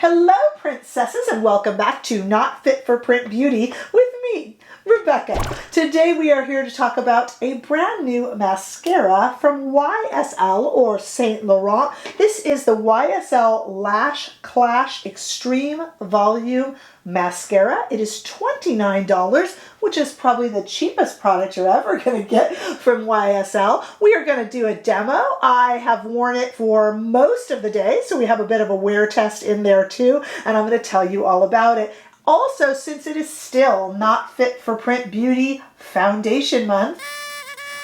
Hello, princesses, and welcome back to Not Fit for Print Beauty with me, Rebecca. Today we are here to talk about a brand new mascara from YSL or Saint Laurent. This is the YSL Lash Clash Extreme Volume Mascara. It is $29, which is probably the cheapest product you're ever going to get from YSL. We are going to do a demo. I have worn it for most of the day, so we have a bit of a wear test in there too, and I'm going to tell you all about it. Also, since it is still Not Fit for Print Beauty Foundation Month,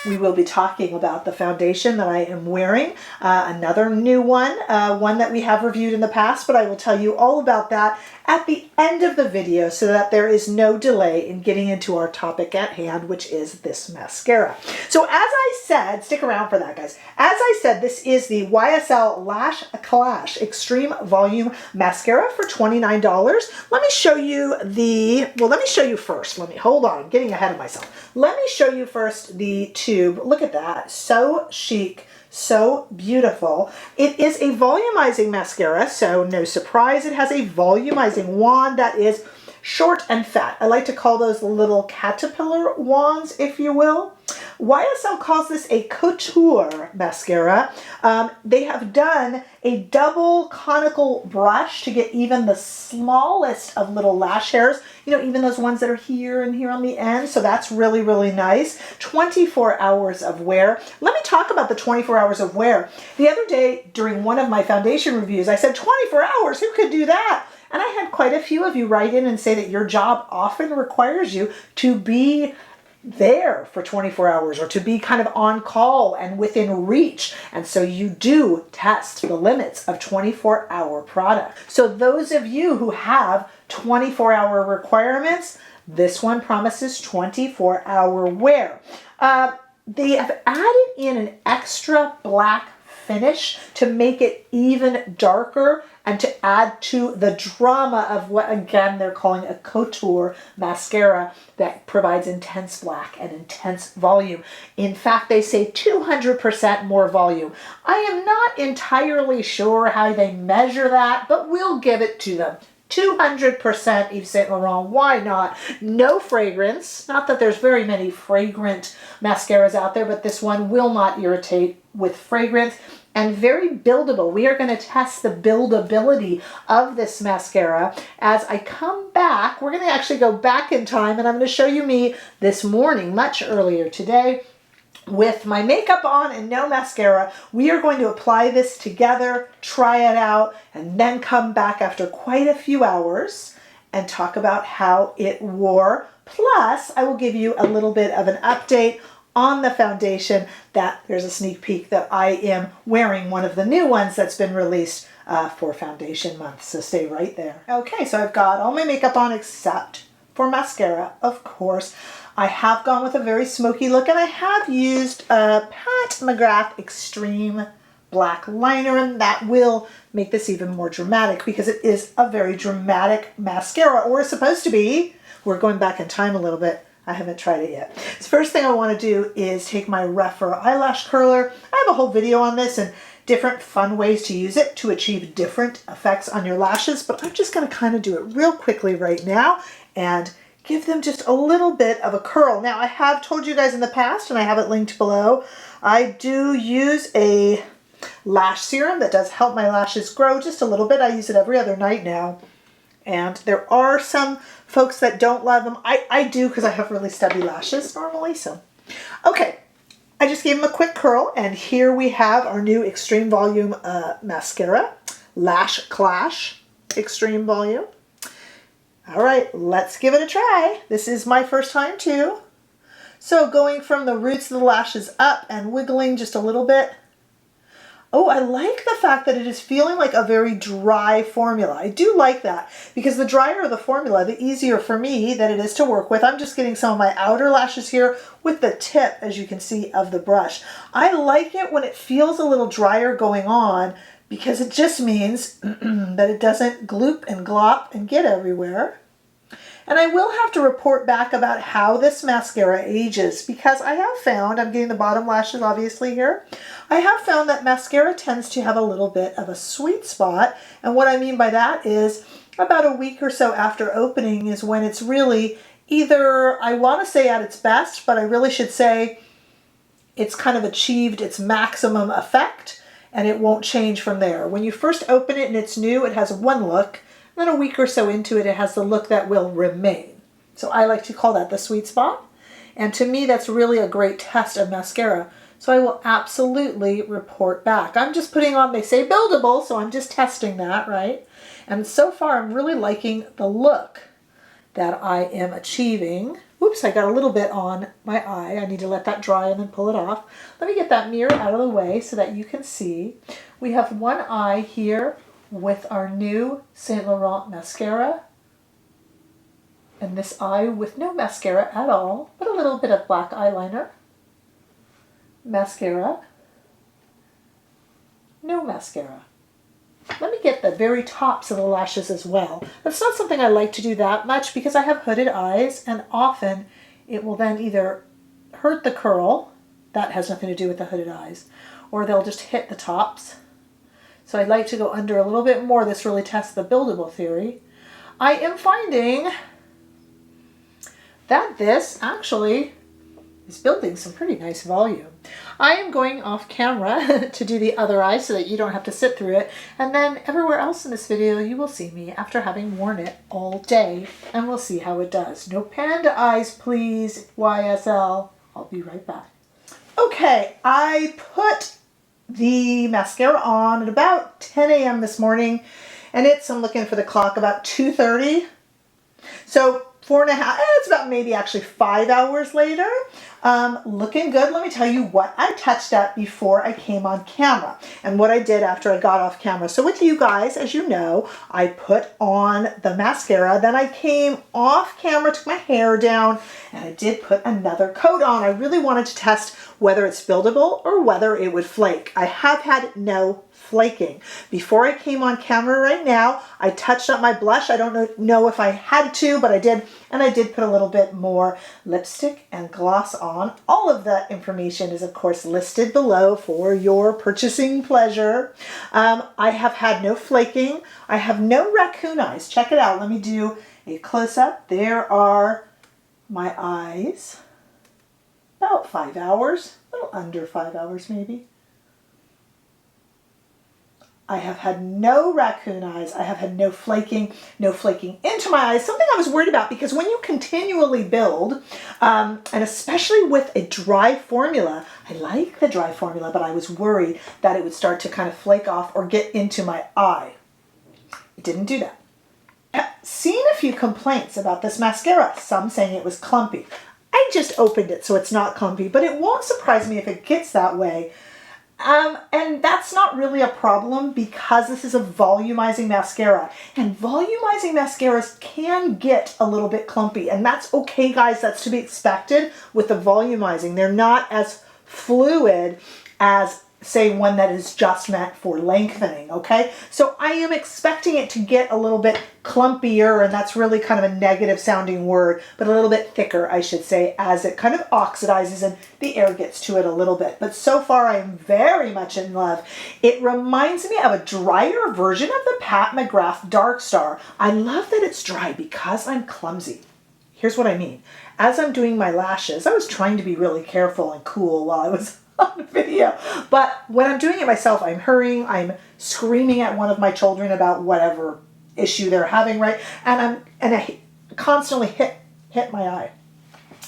we will be talking about the foundation that I am wearing, another new one, one that we have reviewed in the past, but I will tell you all about that at the end of the video so that there is no delay in getting into our topic at hand, which is this mascara. So as I said, stick around for that, guys. As I said, this is the YSL Lash Clash Extreme Volume Mascara for $29. Let me show you let me show you first. Hold on, I'm getting ahead of myself. Let me show you first the tube. Look at that, so chic. So beautiful. It is a volumizing mascara, so no surprise, it has a volumizing wand that is short and fat. I like to call those little caterpillar wands, if you will. YSL calls this a couture mascara. They have done a double conical brush to get even the smallest of little lash hairs, you know, even those ones that are here and here on the end. So that's really, really nice. 24 hours of wear. Let me talk about the 24 hours of wear. The other day during one of my foundation reviews, I said 24 hours, who could do that? And I had quite a few of you write in and say that your job often requires you to be there for 24 hours or to be kind of on call and within reach. And so you do test the limits of 24-hour product. So those of you who have 24-hour requirements, this one promises 24-hour wear. They have added in an extra black finish to make it even darker and to add to the drama of what, again, they're calling a couture mascara that provides intense black and intense volume. In fact, they say 200% more volume. I am not entirely sure how they measure that, but we'll give it to them. 200% Yves Saint Laurent, why not? No fragrance, not that there's very many fragrant mascaras out there, but this one will not irritate with fragrance. And very buildable. We are going to test the buildability of this mascara. As I come back, we're going to actually go back in time, and I'm going to show you me this morning, much earlier today, with my makeup on and no mascara. We are going to apply this together, try it out, and then come back after quite a few hours and talk about how it wore. Plus, I will give you a little bit of an update on the foundation. That there's a sneak peek that I am wearing one of the new ones that's been released for foundation month, so stay right there. Okay, so I've got all my makeup on except for mascara, of course. I have gone with a very smoky look, and I have used a McGrath Xtreme black liner, and that will make this even more dramatic because it is a very dramatic mascara, or is supposed to be. We're going back in time a little bit. I haven't tried it yet. So first thing I want to do is take my Refer eyelash curler. I have a whole video on this and different fun ways to use it to achieve different effects on your lashes, but I'm just going to kind of do it real quickly right now and give them just a little bit of a curl. Now, I have told you guys in the past, and I have it linked below, I do use a lash serum that does help my lashes grow just a little bit. I use it every other night now. And there are some folks that don't love them. I do because I have really stubby lashes normally. So, okay, I just gave them a quick curl, and here we have our new Extreme Volume Mascara, Lash Clash Extreme Volume. All right, let's give it a try. This is my first time too. So going from the roots of the lashes up and wiggling just a little bit. Oh, I like the fact that it is feeling like a very dry formula. I do like that because the drier the formula, the easier for me that it is to work with. I'm just getting some of my outer lashes here with the tip, as you can see, of the brush. I like it when it feels a little drier going on because it just means that it doesn't gloop and glop and get everywhere. And I will have to report back about how this mascara ages, because I have found, I'm getting the bottom lashes obviously here, I have found that mascara tends to have a little bit of a sweet spot. And what I mean by that is about a week or so after opening is when it's really either, I want to say at its best, but I really should say it's kind of achieved its maximum effect and it won't change from there. When you first open it and it's new, it has one look. Then a week or so into it, it has the look that will remain. So I like to call that the sweet spot. And to me, that's really a great test of mascara. So I will absolutely report back. I'm just putting on, they say buildable, so I'm just testing that, right? And so far, I'm really liking the look that I am achieving. Oops, I got a little bit on my eye. I need to let that dry and then pull it off. Let me get that mirror out of the way so that you can see. We have one eye here with our new Saint Laurent mascara, and this eye with no mascara at all, but a little bit of black eyeliner, mascara, no mascara. Let me get the very tops of the lashes as well. That's not something I like to do that much because I have hooded eyes, and often it will then either hurt the curl, that has nothing to do with the hooded eyes, or they'll just hit the tops. So I'd like to go under a little bit more. This really tests the buildable theory. I am finding that this actually is building some pretty nice volume. I am going off camera to do the other eye so that you don't have to sit through it. And then everywhere else in this video, you will see me after having worn it all day, and we'll see how it does. No panda eyes, please, YSL. I'll be right back. Okay, I put the mascara on at about 10 a.m. this morning, and I'm looking for the clock, about 2:30. So 4.5, it's about maybe actually 5 hours later. Looking good. Let me tell you what I touched up before I came on camera and what I did after I got off camera. So with you guys, as you know, I put on the mascara, then I came off camera, took my hair down, and I did put another coat on. I really wanted to test whether it's buildable or whether it would flake. I have had no flaking. Before I came on camera right now, I touched up my blush. I don't know if I had to, but I did. And I did put a little bit more lipstick and gloss on. All of that information is, of course, listed below for your purchasing pleasure. I have had no flaking. I have no raccoon eyes. Check it out. Let me do a close-up. There are my eyes. About 5 hours. A little under 5 hours, maybe. I have had no raccoon eyes. I have had no flaking into my eyes. Something I was worried about, because when you continually build, and especially with a dry formula, I like the dry formula, but I was worried that it would start to kind of flake off or get into my eye. It didn't do that. I've seen a few complaints about this mascara, some saying it was clumpy. I just opened it so it's not clumpy, but it won't surprise me if it gets that way. And that's not really a problem because this is a volumizing mascara, and volumizing mascaras can get a little bit clumpy, and that's okay, guys. That's to be expected with the volumizing. They're not as fluid as, say, one that is just meant for lengthening, okay? So I am expecting it to get a little bit clumpier, and that's really kind of a negative sounding word, but a little bit thicker, I should say, as it kind of oxidizes and the air gets to it a little bit. But so far, I am very much in love. It reminds me of a drier version of the Pat McGrath Dark Star. I love that it's dry because I'm clumsy. Here's what I mean. As I'm doing my lashes, I was trying to be really careful and cool while I was on the video. But when I'm doing it myself, I'm hurrying, I'm screaming at one of my children about whatever issue they're having, right? And I constantly hit my eye.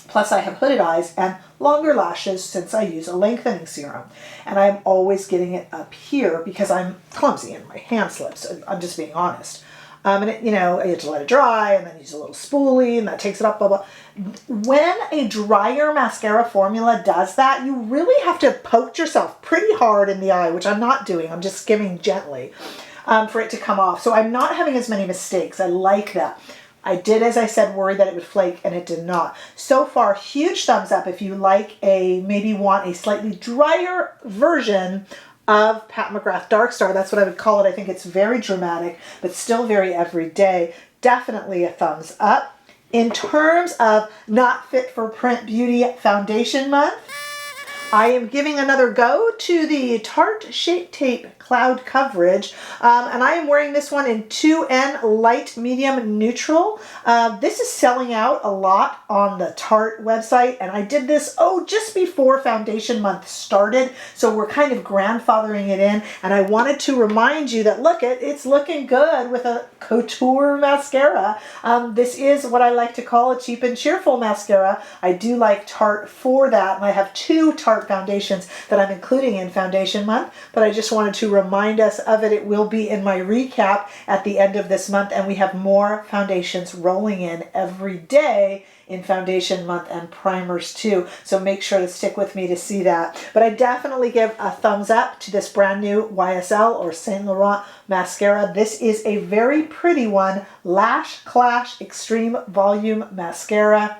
Plus I have hooded eyes and longer lashes since I use a lengthening serum. And I'm always getting it up here because I'm clumsy and my hand slips. I'm just being honest. And it, you have to let it dry and then use a little spoolie and that takes it up, blah, blah. When a drier mascara formula does that, you really have to poke yourself pretty hard in the eye, which I'm not doing. I'm just skimming gently for it to come off. So I'm not having as many mistakes. I like that. I did, as I said, worry that it would flake, and it did not. So far, huge thumbs up if you maybe want a slightly drier version of Pat McGrath Dark Star. That's what I would call it. I think it's very dramatic, but still very everyday. Definitely a thumbs up. In terms of Not Fit for Print Beauty Foundation Month, I am giving another go to the Tarte Shape Tape Cloud Coverage, and I am wearing this one in 2N Light, Medium, Neutral. This is selling out a lot on the Tarte website, and I did this, just before Foundation Month started, so we're kind of grandfathering it in, and I wanted to remind you that, look, it's looking good with a couture mascara. This is what I like to call a cheap and cheerful mascara. I do like Tarte for that, and I have 2 Tarte foundations that I'm including in Foundation Month, but I just wanted to remind us of it. It will be in my recap at the end of this month, and we have more foundations rolling in every day in Foundation Month and primers too, so make sure to stick with me to see that. But I definitely give a thumbs up to this brand new YSL or Saint Laurent mascara. This is a very pretty one, Lash Clash Extreme Volume Mascara.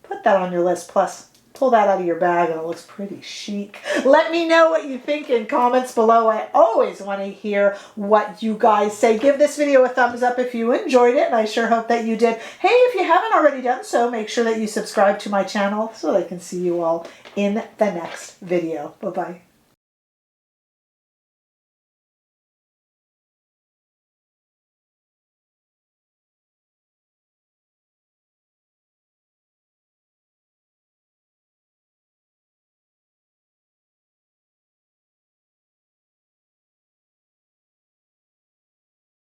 Put that on your list, plus pull that out of your bag and it looks pretty chic. Let me know what you think in comments below. I always want to hear what you guys say. Give this video a thumbs up if you enjoyed it, and I sure hope that you did. Hey, if you haven't already done so, make sure that you subscribe to my channel so that I can see you all in the next video. Bye-bye.